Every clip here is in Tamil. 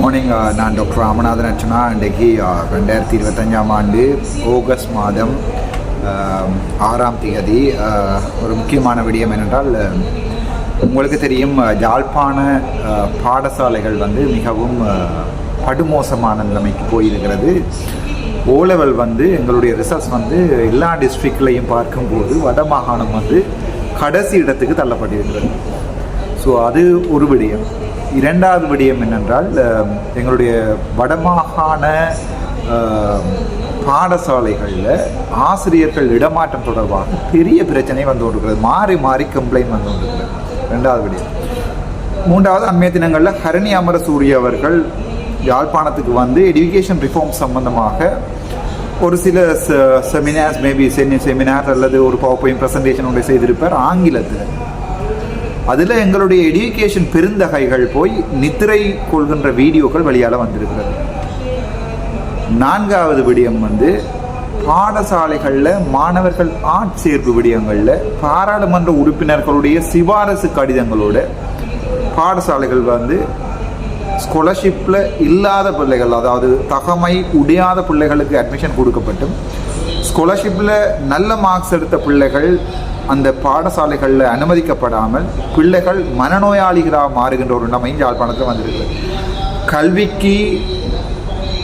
மார்னிங். நான் டாக்டர் ராமநாதன் அர்ச்சனா. இன்றைக்கு 2025ஆம் ஆண்டு ஆகஸ்ட் மாதம் 6ஆம் தேதி. ஒரு முக்கியமான விடயம் என்னென்றால், உங்களுக்கு தெரியும், யாழ்ப்பாண பாடசாலைகள் மிகவும் படுமோசமான நிலைமைக்கு போயிருக்கிறது. ஓலெவல் எங்களுடைய ரிசல்ட்ஸ் எல்லா டிஸ்ட்ரிக்ட்லையும் பார்க்கும்போது வடமாகாணம் கடைசி இடத்துக்கு தள்ளப்பட்டிருக்கிறது. ஸோ அது ஒரு விடயம். இரண்டாவது விடயம் என்னென்றால், எங்களுடைய வடமாகாண பாடசாலைகளில் ஆசிரியர்கள் இடமாற்றம் தொடர்பாக பெரிய பிரச்சனை வந்து கொண்டிருக்கிறது. மாறி மாறி கம்ப்ளைண்ட் வந்து கொண்டிருக்கிறது. ரெண்டாவது விடயம். மூன்றாவது, அண்மைய தினங்களில் ஹரணி அமரசூரிய அவர்கள் யாழ்ப்பாணத்துக்கு எஜுகேஷன் ரிஃபார்ம் சம்பந்தமாக ஒரு சில செமினார்ஸ், மேபி செமினார் அல்லது ஒரு பவர்பாயிண்ட் ப்ரெசன்டேஷன் ஒன்றை செய்திருப்பார் ஆங்கிலத்தில். அதில் எங்களுடைய எஜுகேஷன் பெருந்தகைகள் போய் நித்திரை கொள்கின்ற வீடியோக்கள் வெளியால் வந்திருக்கிறது. நான்காவது விடயம் பாடசாலைகளில் மாணவர்கள் ஆட்சேர்ப்பு விடயங்களில் பாராளுமன்ற உறுப்பினர்களுடைய சிபாரசு கடிதங்களோட பாடசாலைகள் ஸ்காலர்ஷிப்பில் இல்லாத பிள்ளைகள், அதாவது தகமை உடையாத பிள்ளைகளுக்கு அட்மிஷன் கொடுக்கப்பட்டும் ஸ்காலர்ஷிப்பில் நல்ல மார்க்ஸ் எடுத்த பிள்ளைகள் அந்த பாடசாலைகளில் அனுமதிக்கப்படாமல் பிள்ளைகள் மனநோயாளிகளாக மாறுகின்ற ஒரு நிலைமையும் யாழ்ப்பாணத்தில் வந்திருக்கு. கல்விக்கு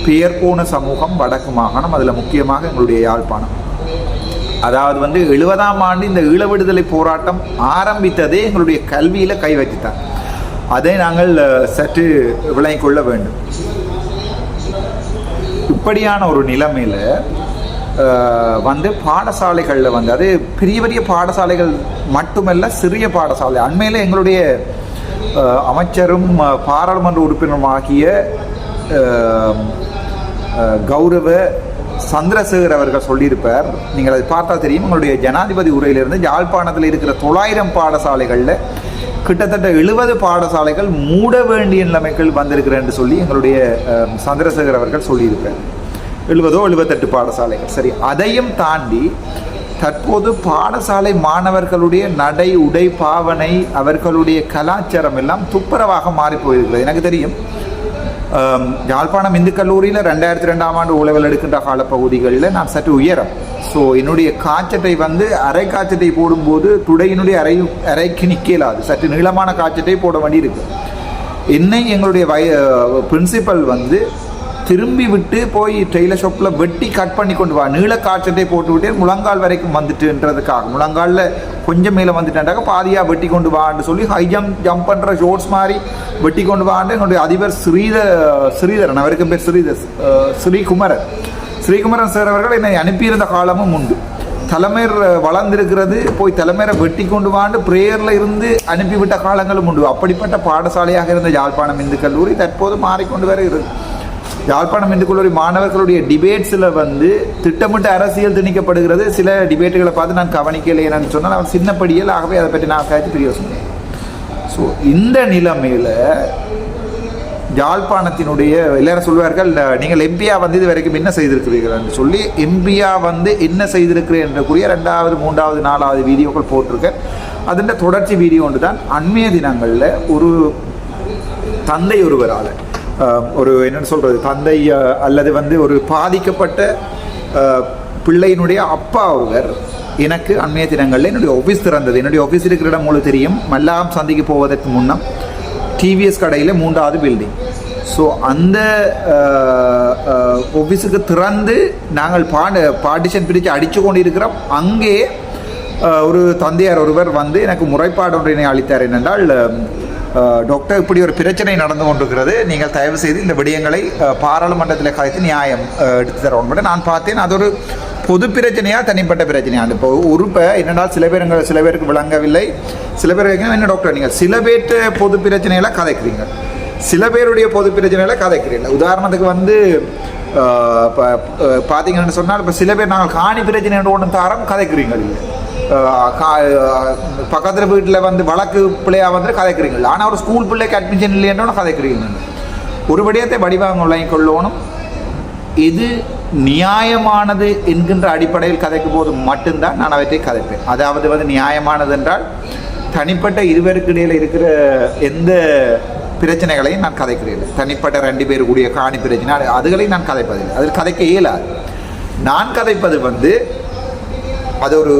பெயர் போன சமூகம் வடக்கு மாகாணம், அதில் முக்கியமாக எங்களுடைய யாழ்ப்பாணம். அதாவது 70ஆம் ஆண்டு இந்த ஈழ விடுதலை போராட்டம் ஆரம்பித்ததே எங்களுடைய கல்வியில் கை வச்சுத்தான். அதை நாங்கள் சற்று விளங்கிக் கொள்ள வேண்டும். இப்படியான ஒரு நிலைமையில் பாடசாலைகளில் அது பெரிய பெரிய பாடசாலைகள் மட்டுமல்ல, சிறிய பாடசாலை. அண்மையில் எங்களுடைய அமைச்சரும் பாராளுமன்ற உறுப்பினரும் ஆகிய கௌரவ சந்திரசேகர் அவர்கள் சொல்லியிருப்பார். நீங்கள் அதை பார்த்தா தெரியும். எங்களுடைய ஜனாதிபதி உரையிலிருந்து யாழ்ப்பாணத்தில் இருக்கிற 900 பாடசாலைகளில் கிட்டத்தட்ட 70 பாடசாலைகள் மூட வேண்டிய நிலைமைகள் வந்திருக்கிறேன் என்று சொல்லி எங்களுடைய சந்திரசேகர் அவர்கள் சொல்லியிருப்பார். 70 or 78 பாடசாலைகள். சரி, அதையும் தாண்டி தற்போது பாடசாலை மாணவர்களுடைய நடை, உடை, பாவனை, அவர்களுடைய கலாச்சாரம் எல்லாம் துப்புரவாக மாறி போயிருக்கிறது. எனக்கு தெரியும், யாழ்ப்பாணம் இந்து கல்லூரியில் 2002ஆம் ஆண்டு உளவல் எடுக்கின்ற காலப்பகுதிகளில் நான் சற்று உயரம். ஸோ என்னுடைய காய்ச்சட்டை அரை காய்ச்சட்டை போடும்போது துடையினுடைய அரைக்கு நிற்கலாது. சற்று நீளமான காய்ச்சட்டை போட வேண்டி இருக்கு. என்னை எங்களுடைய பிரின்சிபல் திரும்பி விட்டு போய் டெய்லர் ஷாப்பில் வெட்டி கட் பண்ணி கொண்டு வா, நீள காய்ச்சட்டை போட்டு விட்டு முழங்கால் வரைக்கும் வந்துட்டுன்றதுக்காக, முழங்காலில் கொஞ்சம் மேலே வந்துட்டாண்டாக்க பாதியாக வெட்டி கொண்டு வான்னு சொல்லி ஹை ஜம்ப் பண்ணுற ஷோர்ட்ஸ் மாதிரி வெட்டி கொண்டு வான்னு என்னுடைய அதிபர் ஸ்ரீதரன், அவருக்கு பேர் ஸ்ரீகுமரன் சார் அவர்கள் என்னை அனுப்பியிருந்த காலமும் உண்டு. தலைமையர் வளர்ந்திருக்கிறது, போய் தலைமையரை வெட்டி கொண்டு வாண்டு பிரேயரில் இருந்து அனுப்பிவிட்ட காலங்களும் உண்டு. அப்படிப்பட்ட பாடசாலையாக இருந்த யாழ்ப்பாணம் இந்து கல்லூரி தற்போது மாறிக்கொண்டு வருகிறது. யாழ்ப்பாணம் இந்து கல்லூரி மாணவர்களுடைய டிபேட்ஸில் திட்டமிட்ட அரசியல் திணிக்கப்படுகிறது. சில டிபேட்டுகளை பார்த்து நான் கவனிக்கலைன்னு சொன்னால் அவன் சின்னப்படியல், ஆகவே அதை பற்றி நான் கழித்து பிரிய சொன்னேன். ஸோ இந்த நிலைமையில் யாழ்ப்பாணத்தினுடைய எல்லாரும் சொல்வார்கள், நீங்கள் எம்பியா இது வரைக்கும் என்ன செய்திருக்கிறீர்கள் என்று சொல்லி. எம்பியா என்ன செய்திருக்கிறேன் என்று கூறிய 2வது 3வது 4வது வீடியோக்கள் போட்டிருக்கேன். அதன் தொடர்ச்சி வீடியோ ஒன்று தான். அண்மைய தினங்களில் ஒரு தந்தை ஒருவரால், ஒரு என்னென்னு சொல்கிறது, தந்தை அல்லது ஒரு பாதிக்கப்பட்ட பிள்ளையினுடைய அப்பா ஒருவர் எனக்கு அண்மைய தினங்களில் என்னுடைய ஆஃபீஸ் திறந்தது. என்னுடைய ஆஃபீஸ் இருக்கிற இடம் உங்களுக்கு தெரியும், மல்லாம் சந்தைக்கு போவதற்கு முன்னம் டிவிஎஸ் கடையில் 3வது பில்டிங். ஸோ அந்த ஆஃபீஸுக்கு திறந்து நாங்கள் பார்ட்டிஷன் பிரித்து அடித்து கொண்டு இருக்கிறோம். அங்கே ஒரு தந்தையார் ஒருவர் எனக்கு முறைப்பாடு ஒன்றினை அளித்தார். என்னென்றால், டாக்டர், இப்படி ஒரு பிரச்சனை நடந்து கொண்டிருக்கிறது, நீங்கள் தயவு செய்து இந்த விடயங்களை பாராளுமன்றத்தில் கலைத்து நியாயம் எடுத்து தரணும். நான் பார்த்தேன், அது ஒரு பொது பிரச்சனையா தனிப்பட்ட பிரச்சனையா. இப்போ என்னென்றால் சில பேருக்கு விளங்கவில்லை. சில பேர் என்ன டாக்டர், நீங்கள் சில பேர்ட்ட பொது பிரச்சனையெல்லாம் கதைக்கிறீங்க, சில பேருடைய பொது பிரச்சனைகளை கதைக்கிறீங்க. உதாரணத்துக்கு பார்த்தீங்கன்னு சொன்னால், இப்போ சில பேர் நாங்கள் காணி பிரச்சனை ஒன்று தாரம் கதைக்கிறீங்க, பக்கத்தில் வீட்டில் வழக்கு பிள்ளையாக கதைக்கிறீங்க. ஆனால் ஒரு ஸ்கூல் பிள்ளைக்கு அட்மிஷன் இல்லைன்னு கதைக்கிறீங்க. ஒரு விடயத்தை வடிவாங்க விளங்கிக் கொள்ளணும். இது நியாயமானது என்கின்ற அடிப்படையில் கதைக்கும் போது மட்டும்தான் நான் அவற்றை கதைப்பேன். அதாவது நியாயமானது என்றால் தனிப்பட்ட இருவருக்கு இடையில் இருக்கிற எந்த பிரச்சனைகளையும் நான் கதைக்கிறேன். தனிப்பட்ட 2 பேர் கூடிய காணி பிரச்சனை அதுகளையும் நான் கதைப்பதில்லை. அதில் கதைக்க இயலாது. நான் கதைப்பது அது ஒரு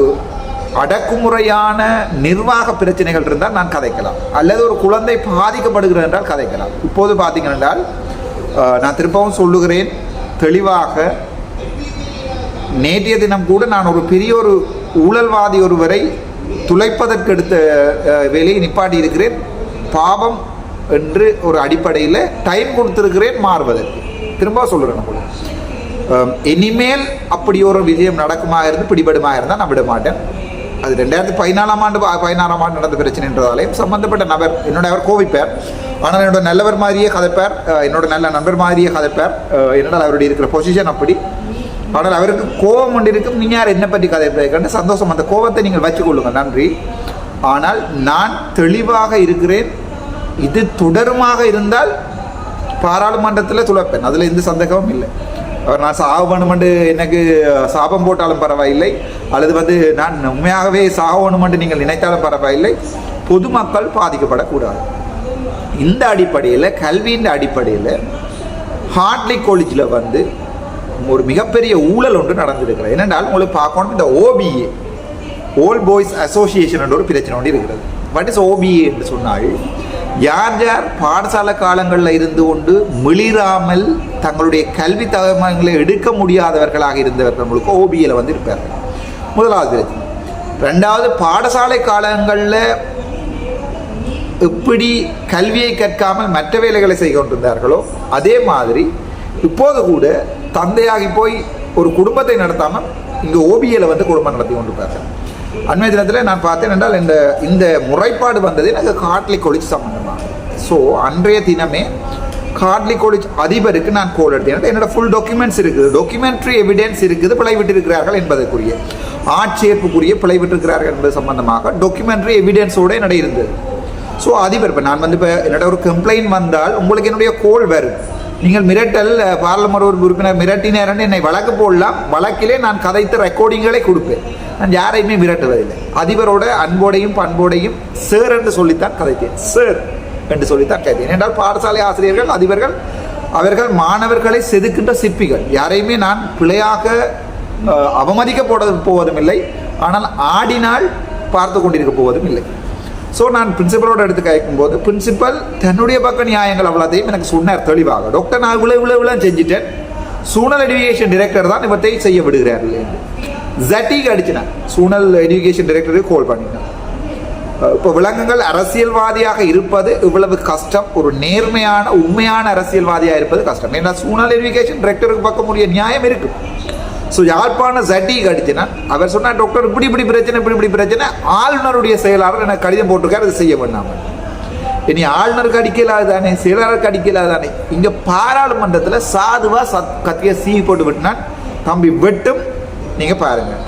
அடக்குமுறையான நிர்வாக பிரச்சனைகள் இருந்தால் நான் கதைக்கலாம், அல்லது ஒரு குழந்தை பாதிக்கப்படுகிறது என்றால் கதைக்கலாம். இப்போது பார்த்தீங்கன்னா என்றால் நான் திரும்பவும் சொல்லுகிறேன் தெளிவாக, நேற்றைய தினம் கூட நான் ஒரு பெரிய ஒரு ஊழல்வாதி ஒருவரை துளைப்பதற்கு எடுத்த வேலையை நிப்பாட்டி இருக்கிறேன். பாவம் என்று ஒரு அடிப்படையில் டைம் கொடுத்துருக்கிறேன் மாறுவதற்கு. திரும்ப சொல்லுறேன் கூட இனிமேல் அப்படி ஒரு விஷயம் நடக்குமாக இருந்து பிடிபடுமாக இருந்தால் நான் விட மாட்டேன். அது 2016 ஆண்டு நடந்த பிரச்சனைன்றதாலேயும் சம்பந்தப்பட்ட நபர் அவர் கோவிப்பார். ஆனால் என்னோட நல்லவர் மாதிரியே கதைப்பார், என்னோட நல்ல நண்பர் மாதிரியே கதைப்பார். என்னடால் அவருடைய இருக்கிற பொசிஷன் அப்படி. ஆனால் அவருக்கு கோபம் ஒன்று இருக்கும். நீங்கள் யார் என்ன பற்றி கதைப்பேன் சந்தோஷம், அந்த கோபத்தை நீங்கள் வச்சுக்கொள்ளுங்கள், நன்றி. ஆனால் நான் தெளிவாக இருக்கிறேன். இது தொடருமாக இருந்தால் பாராளுமன்றத்தில் துளைப்பேன், அதில் எந்த சந்தேகமும் இல்லை. அவர் நான் சாக வேணுமென்று எனக்கு சாபம் போட்டாலும் பரவாயில்லை, அல்லது நான் உண்மையாகவே சாக வேணுமென்று நீங்கள் நினைத்தாலும் பரவாயில்லை. பொதுமக்கள் பாதிக்கப்படக்கூடாது. இந்த அடிப்படையில், கல்வியின் அடிப்படையில் ஹார்ட்லி காலேஜில் ஒரு மிகப்பெரிய ஊழல் ஒன்று நடந்திருக்கிறது. என்னென்றால் உங்களுக்கு பார்க்கணும், இந்த OBA ஓல் பாய்ஸ் அசோசியேஷன் என்ற ஒரு பிரச்சனை ஒன்று இருக்கிறது. வாட் இஸ் OBA என்று சொன்னால், யார் யார் பாடசாலை காலங்களில் இருந்து கொண்டு மிளிராமல் தங்களுடைய கல்வி தகவல்களை எடுக்க முடியாதவர்களாக இருந்தவர்களுக்கு OBAல இருப்பார்கள். முதலாவது பிரச்சனை. 2வது, பாடசாலை காலங்களில் எப்படி கல்வியை கற்காமல் மற்ற வேலைகளை செய்து கொண்டிருந்தார்களோ அதே மாதிரி இப்போது கூட தந்தையாகி போய் ஒரு குடும்பத்தை நடத்தாமல் இங்கே OBAல குடும்பம் நடத்தி கொண்டிருப்பார்கள். அண்மை தினத்தில் நான் பார்த்தேன் என்றால் இந்த முறைப்பாடு வந்தது எனக்கு ஹார்ட்லி காலேஜ் சம்பந்தமாக. ஸோ அன்றைய தினமே ஹார்ட்லி காலேஜ் அதிபருக்கு நான் கோல் எடுத்தேன். என்னோட ஃபுல் டாக்குமெண்ட்ஸ் இருக்குது, டாக்குமெண்ட்ரி எவிடன்ஸ் இருக்குது, பிழை விட்டிருக்கிறார்கள் என்பதற்குரிய ஆட்சேர்ப்புக்குரிய பிழை விட்டிருக்கிறார்கள் என்பது சம்பந்தமாக டாக்குமெண்ட்ரி எவிடன்ஸோடு என்னோட இருந்தது. ஸோ அதிபர் இப்போ நான் இப்போ என்னோட ஒரு கம்ப்ளைண்ட் வந்தால் உங்களுக்கு என்னுடைய கோல் வரும். நீங்கள் மிரட்டல் பாராளுமன்ற உறுப்பினர் மிரட்டினேரன்னு என்னை வழக்கு போடலாம், வழக்கிலே நான் கதைத்த ரெக்கார்டிங்களை கொடுப்பேன். நான் யாரையுமே மிரட்டுவதில்லை. அதிபரோட அன்போடையும் பண்போடையும் சார் என்று சொல்லித்தான் கதைத்தேன், சார் என்று சொல்லித்தான் கதைத்தேன். என்றால் பாடசாலை ஆசிரியர்கள் அதிபர்கள் அவர்கள் மாணவர்களை செதுக்கின்ற சிற்பிகள். யாரையுமே நான் பிழையாக அவமதிக்க போவதும் இல்லை, ஆனால் ஆடினால் பார்த்து கொண்டிருக்க போவதும் இல்லை. ஸோ நான் பிரின்சிபலோட எடுத்து கேட்கும்போது பிரின்சிபல் தன்னுடைய பக்க நியாயங்கள் அவ்வளோத்தையும் எனக்கு சொன்னார் தெளிவாக. டாக்டர் நான் இவ்வளவு செஞ்சுட்டேன், சூனல் எஜுகேஷன் டைரக்டர் தான் இவத்தை செய்ய விடுகிறார்கள். ஜட்டிக்கு அடிச்சினேன், சூனல் எஜுகேஷன் டைரக்டருக்கு கால் பண்ணிட்டேன். இப்போ விலங்குகள் அரசியல்வாதியாக இருப்பது இவ்வளவு கஷ்டம், ஒரு நேர்மையான உண்மையான அரசியல்வாதியாக இருப்பது கஷ்டம். ஏன்னா சூனல் எஜுகேஷன் டைரக்டருக்கு பக்கம் உரிய நியாயம் இருக்கு. ஸோ யாழ்ப்பாண ஜட்டிக்கு அடிச்சினான். அவர் சொன்னார், டாக்டர் இப்படி பிரச்சனை, ஆளுநருடைய செயலாளர் எனக்கு கடிதம் போட்டிருக்காரு, அது செய்ய வேண்டாமல். இனி ஆளுநருக்கு அடிக்கலாது தானே, செயலாளருக்கு அடிக்கலாது தானே. இங்கே பாராளுமன்றத்தில் சாதுவாக கத்திய சீ போட்டு விட்டுனான். தம்பி வெட்டும், நீங்கள் பாருங்கள்.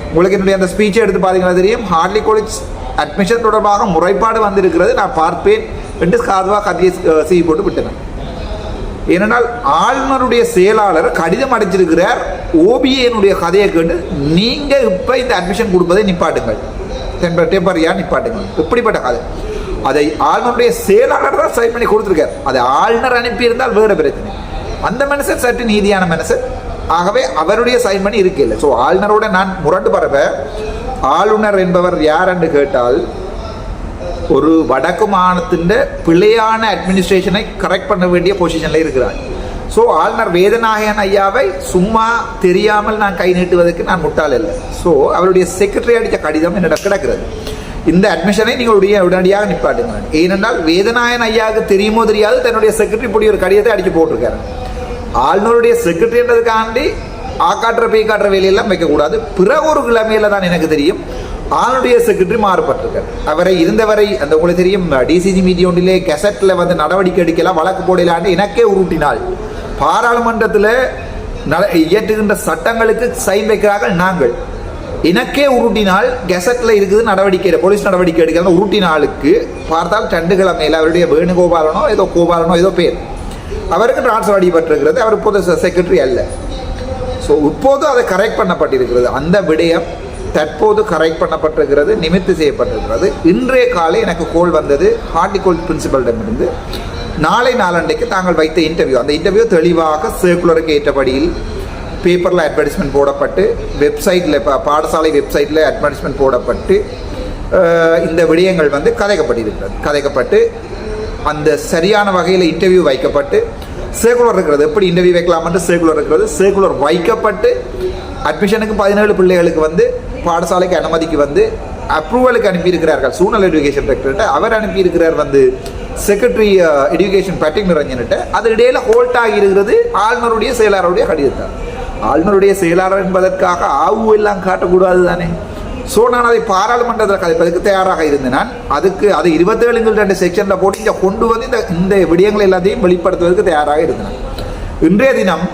உங்களுக்கு என்னுடைய அந்த ஸ்பீச்சை எடுத்து பார்த்தீங்கன்னா தெரியும். ஹார்ட்லி காலேஜ் அட்மிஷன் தொடர்பாக முறைப்பாடு வந்திருக்கிறது, நான் பார்ப்பேன் என்று சாதுவாக கத்திய சீ போட்டு விட்டுனேன். ஏனென்றால் ஆளுநருடைய செயலாளர் கடிதம் அடைச்சிருக்கிறார், OBAனுடைய கதையை கேட்டு நீங்கள் இப்போ இந்த அட்மிஷன் கொடுப்பதை நிப்பாட்டுங்கள், டெம்பரரியாக நிப்பாட்டுங்கள். எப்படிப்பட்ட கதை? அதை ஆளுநருடைய செயலாளர் தான் சைன் பண்ணி கொடுத்துருக்கார். அதை ஆளுநர் அனுப்பியிருந்தால் வேறு பிரச்சனை. அந்த மனுஷன் சற்று நீதியான மனுஷன், ஆகவே அவருடைய சைன் பண்ணி இருக்கில்லை. ஸோ ஆளுநரோட நான் முரண்டு பரவ, ஆளுநர் என்பவர் யார் என்று கேட்டால் ஒரு வடக்கு மாநிலத்தின் பிழையான அட்மினிஸ்ட்ரேஷனை கரெக்ட் பண்ண வேண்டிய பொசிஷனில் இருக்கிறார். ஸோ ஆளுநர் வேதநாயகன் ஐயாவை சும்மா தெரியாமல் நான் கை நீட்டுவதற்கு நான் முட்டாள் இல்லை. ஸோ அவருடைய செக்ரட்டரி அடித்த கடிதம் என்னிடம் கிடக்கிறது. இந்த அட்மிஷனை நீங்கள் உடனடியாக நிப்பாட்டுங்க. ஏனென்றால் வேதநாயகன் ஐயாவுக்கு தெரியுமோ தெரியாது, தன்னுடைய செக்ரட்டரி இப்படி ஒரு கடிதத்தை அடித்து போட்டிருக்காரு. ஆளுநருடைய செக்ரட்டரின்றதுக்காண்டி ஆக்காட்டுற பேய்காட்டுற வேலையெல்லாம் வைக்கக்கூடாது. பிறகு ஒரு கிழமையில தான் எனக்கு தெரியும் ஆளுடைய செக்ரட்டரி மாறுபட்டிருக்கார். அவரை இருந்தவரை அந்த உங்களுக்கு தெரியும் டிசிசி மீதி ஒன்றிலே கெசட்டில் நடவடிக்கை எடுக்கலாம், வழக்கு போடலான்னு எனக்கே உருட்டினாள். பாராளுமன்றத்தில் இயற்றுகின்ற சட்டங்களுக்கு சைன் வைக்கிறார்கள் நாங்கள். எனக்கே உருட்டினால் கெசட்டில் இருக்குது நடவடிக்கை, போலீஸ் நடவடிக்கை எடுக்கலாம் உருட்டினாளுக்கு பார்த்தால் 2 கிழமையில் அவருடைய வேணுகோபாலனோ ஏதோ பேர் அவருக்கு டிரான்ஸ்ஃபர் அடிபட்டிருக்கிறது. அவர் இப்போது செக்ரட்டரி அல்ல. ஸோ இப்போது அதை கரெக்ட் பண்ணப்பட்டிருக்கிறது. அந்த விடயம் தற்போது கரெக்ட் பண்ணப்பட்டிருக்கிறது, நிமித்து செய்யப்பட்டிருக்கிறது. இன்றைய காலை எனக்கு கோல் வந்தது ஹார்ட்லி காலேஜ் பிரின்சிபலிடமிருந்து. நாளை நாளண்டைக்கு தாங்கள் வைத்த இன்டர்வியூ, அந்த இன்டர்வியூ தெளிவாக சர்க்குலருக்கு ஏற்றபடியில் பேப்பரில் அட்வர்டைஸ்மெண்ட் போடப்பட்டு, வெப்சைட்டில் பாடசாலை வெப்சைட்டில் அட்வர்டைஸ்மெண்ட் போடப்பட்டு இந்த விடயங்கள் வந்து கதைக்கப்பட்டு அந்த சரியான வகையில் இன்டர்வியூ வைக்கப்பட்டு சர்க்குலர் இருக்கிறது. எப்படி இன்டர்வியூ வைக்கலாம்னு சர்க்குலர் இருக்கிறது. சர்க்குலர் வைக்கப்பட்டு அட்மிஷனுக்கு 17 பிள்ளைகளுக்கு வந்து பாடசாலைக்கு அனுமதிக்கு வந்து அப்ரூவலுக்கு அனுப்பியிருக்கிறார்கள் சூழ்நிலை எஜுகேஷன் டைரக்டர்கிட்ட. அவர் அனுப்பியிருக்கிறார் வந்து செக்ரட்டரி எஜுகேஷன் பட்டிங் நிரஞ்சன்கிட்ட. அது இடையில ஹோல்ட் ஆகியிருக்கிறது ஆளுநருடைய செயலாளருடைய கடிதத்தால். ஆளுநருடைய செயலாளர் என்பதற்காக ஆவு எல்லாம் காட்டக்கூடாது தானே. ஸோ நான் அதை பாராளுமன்றத்தில் கதைப்பதற்கு தயாராக இருந்தேன். நான் அதை 27 செக்ஷனில் போட்டு இங்கே கொண்டு வந்து இந்த விடயங்கள் எல்லாத்தையும் வெளிப்படுத்துவதற்கு தயாராக இருந்தேன். இன்றைய தினம்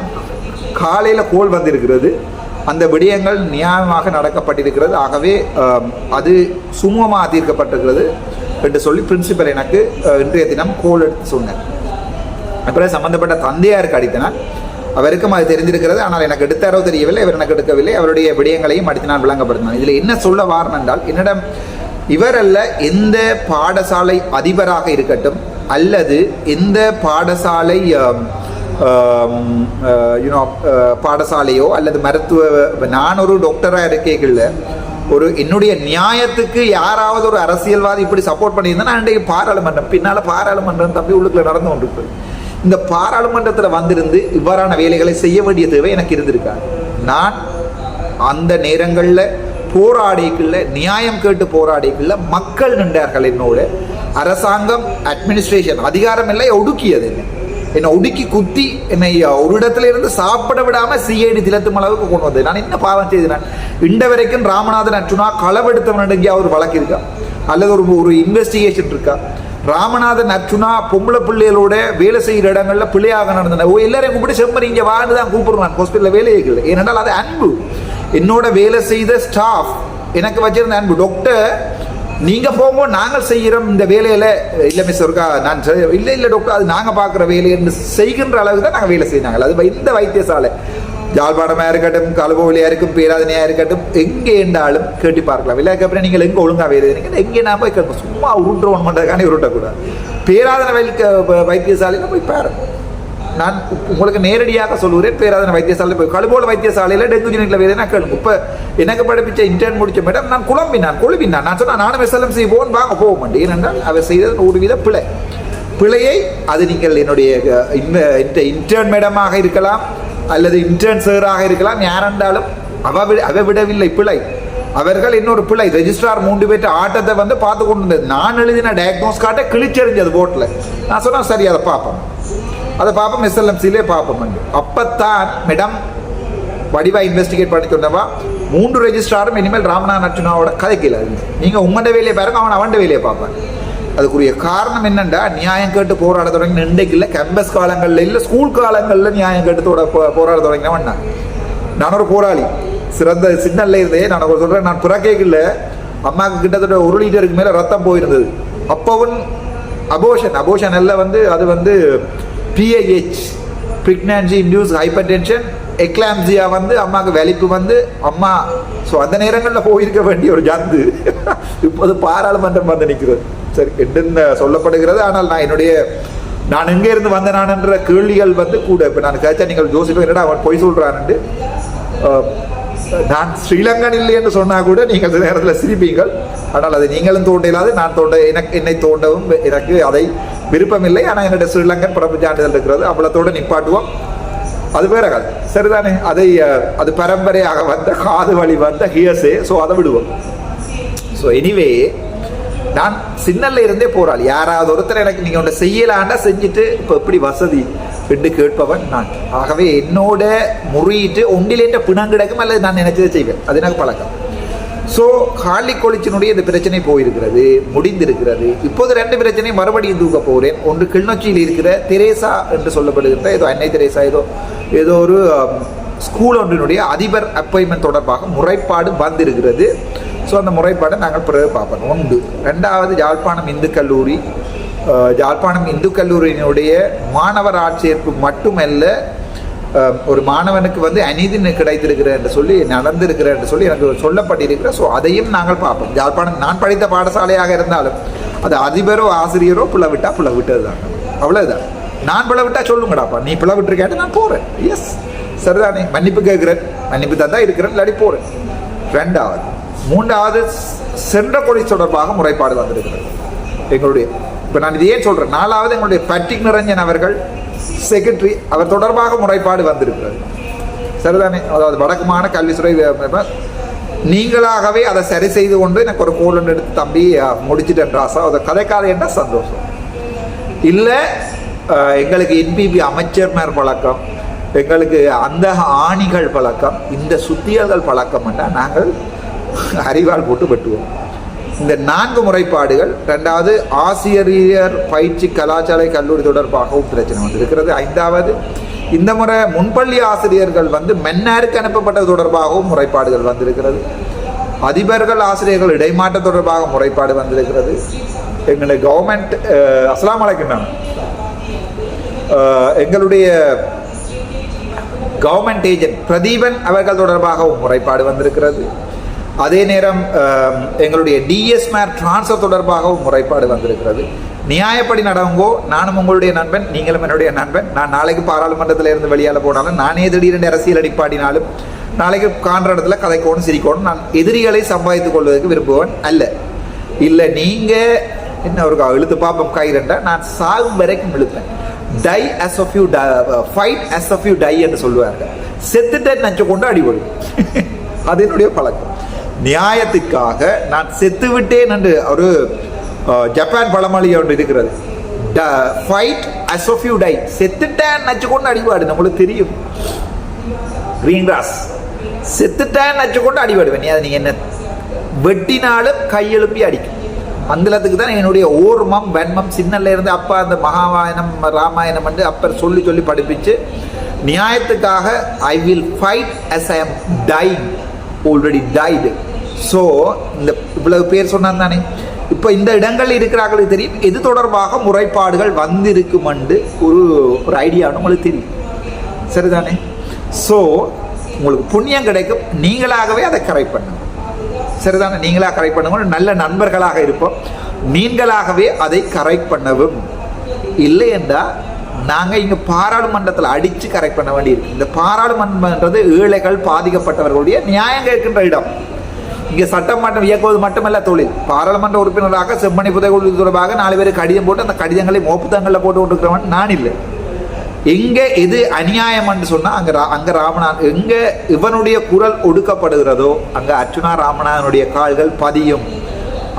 காலையில் கோல் வந்திருக்கிறது. அந்த விடயங்கள் நியாயமாக நடக்கப்பட்டிருக்கிறது. ஆகவே அது சுமூகமாக தீர்க்கப்பட்டிருக்கிறது என்று சொல்லி பிரின்சிபல் எனக்கு இன்றைய தினம் கோல் எடுத்து சொன்னார். அப்புறம் சம்பந்தப்பட்ட தந்தையாருக்கு அடித்தனால் அவருக்கும் அது தெரிந்திருக்கிறது. ஆனால் எனக்கு எடுத்தாரோ தெரியவில்லை, அவர் எனக்கு எடுக்கவில்லை. அவருடைய விடயங்களையும் அடுத்து நான் விளங்கப்படுத்தினான். இதில் என்ன சொல்ல வாரம் என்றால், என்னிடம் இவரல்ல எந்த பாடசாலை அதிபராக இருக்கட்டும் அல்லது எந்த பாடசாலை பாடசாலையோ அல்லது மருத்துவ, நான் ஒரு டாக்டராக இருக்கேங்கல்ல, ஒரு என்னுடைய நியாயத்துக்கு யாராவது ஒரு அரசியல்வாதி இப்படி சப்போர்ட் பண்ணியிருந்தா நான் இன்றைக்கு பாராளுமன்றம், பின்னால் பாராளுமன்றம் தம்பி உள்ளுக்குள்ள நடந்து கொண்டிருக்கு. இந்த பாராளுமன்றத்தில் வந்திருந்து இவ்வாறான வேலைகளை செய்ய வேண்டிய தேவை எனக்கு இருந்திருக்காது. நான் அந்த நேரங்களில் போராடிக்குள்ள, நியாயம் கேட்டு போராடிக்குள்ள மக்கள் நின்றார்கள் என்னோட. அரசாங்கம் அட்மினிஸ்ட்ரேஷன் அதிகாரம் இல்லை, ஒடுக்கியது என்னை ஒடுக்கி குத்தி என்னை ஒரு இடத்துல இருந்து சாப்பிட விடாம சிஐடி திலத்தும் அளவுக்கு கொண்டு வந்தது. நான் என்ன பாவம் செய்தேன்? இண்ட வரைக்கும் ராமநாதன் அர்ச்சுனா களவெடுத்தவன் எங்கேயாவது ஒரு வழக்கு இருக்கா அல்லது ஒரு இன்வெஸ்டிகேஷன் இருக்கா? ராமநாதன் அர்ச்சுனா பொம்பளை பிள்ளைகளோட வேலை செய்கிற இடங்கள்ல பிள்ளையாக நடந்தன. எல்லாரையும் கூப்பிட்டு செம்மறி இங்கே வாழ்ந்து தான் கூப்பிடுறான். ஹாஸ்பிட்டலில் வேலையே இல்லை. ஏனென்றால் அது அன்பு. என்னோட வேலை செய்த ஸ்டாஃப் எனக்கு வச்சிருந்த அன்பு. டாக்டர் நீங்க போகும்போது நாங்கள் செய்கிறோம் இந்த வேலையில இல்லை மிஸ் இருக்கா, நான் இல்லை டாக்டர் அது நாங்கள் பார்க்குற வேலையை செய்கின்ற அளவுக்கு தான் நாங்கள் வேலை செய்தாங்க. அது இந்த வைத்தியசாலை ஜாழ்ப்பாணமாக இருக்கட்டும், கழுவோலியாக இருக்கும், பேராதனையாக இருக்கட்டும், எங்கே என்றாலும் கேட்டு பார்க்கலாம். இல்லைக்கப்புறம் நீங்கள் எங்கே ஒழுங்காக வேலை நீங்கள் எங்கே நான் போய் கேட்போம். சும்மா உருண்டுறோம் பண்ணுறதுக்கான உருட்டக்கூடாது. பேராதனை வைத்தியசாலையில் போய் பாருங்க. நான் உங்களுக்கு நேரடியாக சொல்லுகிறேன். பேராதனை வைத்தியசாலையில் போய் கழுவோல வைத்தியசாலையில் டெங்கு யூனிட்ல வேலை நான் கேளுங்க. இப்போ எனக்கு படிப்பிச்ச இன்டர்ன் முடிச்ச மேடம் நான் கொழும்பினான். நான் சொன்னால் நானும் SLMC போன் வாங்க போக மாட்டேன். ஏனென்றால் அவர் செய்தது 100% பிழையை. அது நீங்கள் என்னுடைய இன்டர்ன் மேடமாக இருக்கலாம் அல்லது இன்டர்ன் சேராக இருக்கலாம், யாரென்றாலும் அவ விடவில்லை பிழை. அவர்கள் இன்னொரு பிழை. ரெஜிஸ்ட்ரார் 3 பேர்ட்ட ஆட்டத்தை வந்து பார்த்து கொண்டு இருந்தது. நான் எழுதின டயக்னோஸ் கார்ட்டை கிழிச்செறிஞ்சது போட்டில். நான் சொன்னேன் சரி அதை பார்ப்போம் SLMCலே பார்ப்போம். அப்பத்தான் மேடம் வடிவா இன்வெஸ்டிகேட் பண்ணி சொன்னவா 3 ரெஜிஸ்ட்ராரும் இனிமேல் ராமநாதன் அர்ச்சுனாவோட கதைக்கல. நீங்கள் உங்களோட வேலையை பாருங்க, அவன் வேலையை பார்ப்பேன். அதுக்குரிய காரணம் என்னென்னா, நியாயம் கேட்டு போராட தொடங்கின இன்றைக்கு இல்லை, கேம்பஸ் காலங்களில் இல்லை, ஸ்கூல் காலங்களில் நியாயம் கேட்டு போராட தொடங்கினவன் நான் ஒரு போராளி. சிறந்த சின்னல்ல இருந்தே நான் சொல்கிறேன். நான் பிறக்கேக்கில்ல அம்மாவுக்கு கிட்டத்தட்ட 1 லிட்டருக்கு மேலே ரத்தம் போயிருந்தது. அப்போவும் அபோஷன் எல்லாம் வந்து அது வந்து PIH pregnancy induce hyper tension எக்லாம்சியா வந்து அம்மாவுக்கு வெளிப்பு வந்து அம்மா. ஸோ அந்த நேரங்களில் போயிருக்க வேண்டிய ஒரு ஜந்து இப்போது பாராளுமன்றம் வந்து நிற்கிறது. சரி என்ன சொல்லப்படுகிறது. ஆனால் நான் எங்கே இருந்து வந்தேனான்ற கேள்விகள் வந்து கூட. இப்போ நான் கேட்டா நீங்கள் ஜோசிப்போ என்னடா அவன் பொய் சொல்கிறான்ட்டு. நான் ஸ்ரீலங்கன் இல்லை என்று சொன்னால் கூட நீங்கள் சில நேரத்தில் சிரிப்பீங்கள். ஆனால் அதை நீங்களும் தோண்ட இல்லாது, நான் என்னை தோண்டவும் எனக்கு அதை விருப்பமில்லை. ஆனால் என்னுடைய ஸ்ரீலங்கன் பிறப்பு சான்றிதழ் இருக்கிறது, அவ்வளோத்தோடு நிப்பாட்டுவோம். அது வேற கதை, சரிதானே? அது பரம்பரையாக வந்த காது வழி வந்த ஹியர்ஸே. ஸோ அதை விடுவோம். ஸோ எனிவே நான் சின்னல்ல இருந்தே போராளி. யாராவது ஒருத்தர் எனக்கு நீங்கள் ஒன்று செய்யலாண்டா செஞ்சுட்டு இப்போ எப்படி வசதி என்று கேட்பவன் நான். ஆகவே என்னோட முறியிட்டு ஒன்றிலேட்ட பிணம் கிடக்கும் அல்லது நான் நினைச்சதை செய்வேன். அது எனக்கு பழக்கம். ஸோ ஹார்லி கொலிச்சினுடைய இந்த பிரச்சனை போயிருக்கிறது, முடிந்திருக்கிறது. இப்போது 2 பிரச்சனை மறுபடியும் தூக்க போகிறேன். ஒன்று கிளிநொச்சியில் இருக்கிற தெரேசா என்று சொல்லப்படுகின்ற ஏதோ அன்னை தெரேசா ஏதோ ஒரு ஸ்கூல் ஒன்றினுடைய அதிபர் அப்பாயின்மெண்ட் தொடர்பாக முறைப்பாடு வந்திருக்கிறது. ஸோ அந்த முறைப்பாடை நாங்கள் பிறகு பார்ப்போம். ஒன்று. 2வது ஜாழ்ப்பாணம் இந்து கல்லூரியினுடைய மாணவர் ஆட்சேர்ப்பு மட்டுமல்ல, ஒரு மாணவனுக்கு வந்து அநீதி கிடைத்திருக்கிற என்று சொல்லி நடந்திருக்கிற என்று சொல்லி எனக்கு சொல்லப்பட்டிருக்கிற. ஸோ அதையும் நாங்கள் பார்ப்போம். யாழ்ப்பாணம் நான் படித்த பாடசாலையாக இருந்தாலும் அது அதிபரோ ஆசிரியரோ புள்ள விட்டது தான். அவ்வளவுதான். நான் பிளவிட்டா சொல்லுங்கடாப்பா, நீ பிளவிட்டு நான் போறேன். எஸ், சரிதானே? மன்னிப்பு கேட்கிறேன், மன்னிப்பு தந்தா இருக்கிறேன், இல்லாடி போறேன். ரெண்டாவது. மூன்றாவது, சென்ற கொடி தொடர்பாக முறைப்பாடு வந்திருக்கிறது எங்களுடைய. இப்போ நான் இதையே சொல்றேன். நாலாவது, எங்களுடைய பட்ரிக் நிரஞ்சன் அவர்கள் செக்ரட்டரி, அவர் தொடர்பாக முறைப்பாடு வந்திருக்கிறது. சரிதானே? அதாவது வடக்கு மாகாண கல்வித்துறை நீங்களாகவே அதை சரி செய்து கொண்டு எனக்கு ஒரு கோல் எடுத்து தம்பி முடிச்சுட்டேன் ராசா, அதை கதைக்காத என்ன சந்தோஷம் இல்லை. எங்களுக்கு என்பிபி அமைச்சர்மார் பழக்கம், எங்களுக்கு அந்த ஆணிகள் பழக்கம், இந்த சுத்தியல்கள் பழக்கம் என்றால் நாங்கள் அறிவால் போட்டு வெட்டுவோம். இந்த 4 முறைப்பாடுகள். ரெண்டாவது, ஆசிரியர் பயிற்சி கலாச்சார கல்லூரி தொடர்பாகவும் பிரச்சனை வந்திருக்கிறது. 5வது, இந்த முறை முன்பள்ளி ஆசிரியர்கள் மன்னாருக்கு அனுப்பப்பட்டது தொடர்பாகவும் முறைப்பாடுகள் வந்திருக்கிறது. அதிபர்கள் ஆசிரியர்கள் இடைமாற்ற தொடர்பாக முறைப்பாடு வந்திருக்கிறது. எங்களுடைய கவர்மெண்ட் அஸ்ஸலாமு அலைக்கும், எங்களுடைய கவர்மெண்ட் ஏஜென்ட் பிரதீபன் அவர்கள் தொடர்பாகவும் முறைப்பாடு வந்திருக்கிறது. அதே நேரம் எங்களுடைய டிஎஸ்மேர் டிரான்ஸ்ஃபர் தொடர்பாகவும் முறைப்பாடு வந்திருக்கிறது. நியாயப்படி நடங்கோ, நானும் உங்களுடைய நண்பன், நீங்களும் என்னுடைய நண்பன். நான் நாளைக்கு பாராளுமன்றத்தில் இருந்து வெளியால் போனாலும், நானே திடீரென்று அரசியல் அடிப்பாடினாலும், நாளைக்கு காண்ற இடத்துல கதைக்கோணும் சிரிக்கணும். நான் எதிரிகளை சம்பாதித்துக் கொள்வதற்கு விரும்புவேன் அல்ல. இல்லை நீங்கள் என்ன ஒரு இழுத்து பாப்பம் கைரண்டா, நான் சாகும் வரைக்கும் இழுப்பேன். Die as of you fight as of you die என்று சொல்லுவார்கள். செத்துட்டேன் நினச்சி கொண்டு அடிபடும். அது என்னுடைய பழக்கம். நியாயத்துக்காக நான் செத்து விட்டேன் என்று ஒரு ஜப்பான் பழமொழி ஒன்று இருக்கிறது. Fight as of you die. செத்துட்டேன் நினச்சி கொண்டு அடிபாடு. நம்மளுக்கு தெரியும் கிரீன் கிராஸ். செத்துட்டேன் நினச்சி கொண்டு அடிபாடுவேன். அதை நீங்கள் என்ன வெட்டினாலும் கையெழுப்பி அடிக்கும். மங்களத்துக்கு தான் என்னுடைய ஓர்மம் வெண்மம் சின்னல்ல இருந்து அப்பா அந்த மகாபாயணம் ராமாயணம் வந்து அப்பர் சொல்லி சொல்லி படிப்பிச்சு நியாயத்துக்காக I will fight as I am dying, already died. So இந்த இவ்வளவு பேர் சொன்னான் தானே. இப்போ இந்த இடங்கள் இருக்கிறார்களுக்கு தெரியும் எது தொடர்பாக முறைப்பாடுகள் வந்திருக்கும் என்று ஒரு ஐடியான்னு உங்களுக்கு தெரியும். சரிதானே? ஸோ உங்களுக்கு புண்ணியம் கிடைக்கும். நீங்களாகவே அதை கரெக்ட் பண்ணுங்க. சரிதானே? நீங்களாக கரெக்ட் பண்ணுங்க. நல்ல நண்பர்களாக இருப்போம். நீங்களாகவே அதை கரெக்ட் பண்ணவும். இல்லை என்றால் நாங்கள் இங்கே பாராளுமன்றத்தில் அடித்து கரெக்ட் பண்ண வேண்டியிருக்கு. இந்த பாராளுமன்றன்றது ஏழைகள் பாதிக்கப்பட்டவர்களுடைய நியாயம் கேட்கின்ற இடம். இங்கே சட்டமன்றம் இயக்குவது மட்டுமல்ல தொழில். பாராளுமன்ற உறுப்பினராக செம்மணி புதைகுழு தொடர்பாக 4 பேர் கடிதம் போட்டு அந்த கடிதங்களை மோப்புத்தங்களில் போட்டு கொண்டிருக்கிறவன் நான் இல்லை. எங்கே எது அநியாயம் என்று சொன்னால் அங்கே ராமநாதன் எங்கே இவனுடைய குரல் ஒடுக்கப்படுகிறதோ அங்கே அர்ச்சுனா ராமநாதனுடைய கால்கள் பதியும்.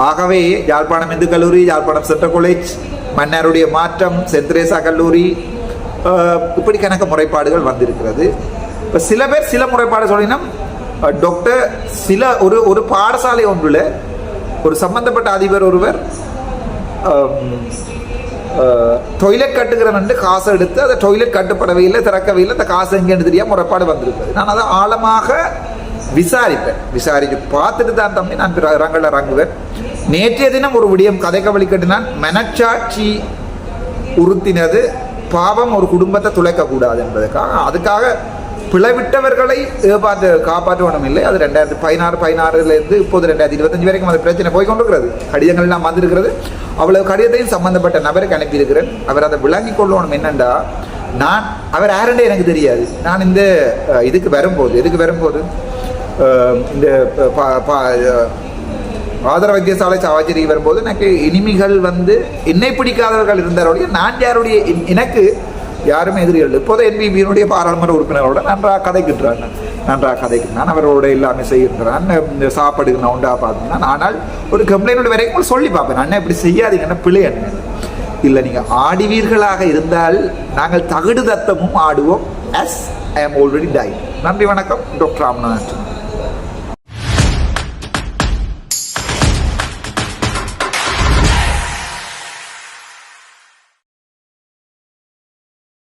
ஆகவே யாழ்ப்பாணம் இந்து கல்லூரி, யாழ்ப்பாணம் சென்ட்ரல் காலேஜ், மன்னாருடைய மாற்றம், சென்ட் தெரேசா கல்லூரி, இப்படி கணக்கு முறைப்பாடுகள் வந்திருக்கிறது. இப்போ சில பேர் சில முறைப்பாடு சொல்லினா டாக்டர் சில ஒரு பாடசாலை ஒன்றில் ஒரு சம்பந்தப்பட்ட அதிபர் ஒருவர் டொய்லெட் கட்டுகிறவன் காசை எடுத்து அதை டொய்லெட் கட்டுப்படவே இல்லை, திறக்கவே இல்லை, அந்த காசு எங்கேன்னு தெரியாமல் முறைப்பாடு வந்திருக்குது. நான் அதை ஆழமாக விசாரித்து பார்த்துட்டு தான் தம்பி நான் ரங்கல இறங்குவேன். நேற்றைய தினம் ஒரு விடியம் கதைக்க வழிகட்டினான். மனச்சாட்சி உறுத்தினது பாவம் ஒரு குடும்பத்தை துளைக்கக்கூடாது என்பதற்காக அதுக்காக பிளவிட்டவர்களை காப்பாற்றணும் இல்லை. அது 2016 இப்போது 2025 வரைக்கும் அந்த பிரச்சனை போய்கொண்டிருக்கிறது. கடிதங்கள்லாம் வந்திருக்கிறது. அவ்வளவு கடிதத்தையும் சம்பந்தப்பட்ட நபருக்கு அனுப்பியிருக்கிறேன். அவர் அதை விளங்கி கொள்ளணும். என்னென்றா அவர் யாருன்றே எனக்கு தெரியாது. நான் இந்த இதுக்கு வரும்போது இந்த ஆதர வைத்தியசாலை சாவச்சேரி வரும்போது எனக்கு இனிமிகள் என்னை பிடிக்காதவர்கள் இருந்தாரோடைய நான் யாருடைய எனக்கு யாருமே எதிரிகள். இப்போது என்பிபியினுடைய பாராளுமன்ற உறுப்பினரோட நன்றாக கதைக்கின்றான், அவரோட எல்லாமே செய்கின்றான், சாப்பாடுக்கு நான் உண்டா பார்த்துனான். ஆனால் ஒரு கம்ப்ளைண்ட் வரைக்கும் சொல்லி பார்ப்பேன், அண்ணன் இப்படி செய்யாதீங்கன்னா பிழை என்ன இல்லை. நீங்கள் ஆடிவீர்களாக இருந்தால் நாங்கள் தகுடு தத்தமும் ஆடுவோம். as I am already died. நன்றி, வணக்கம். டாக்டர் ராமநாதன்.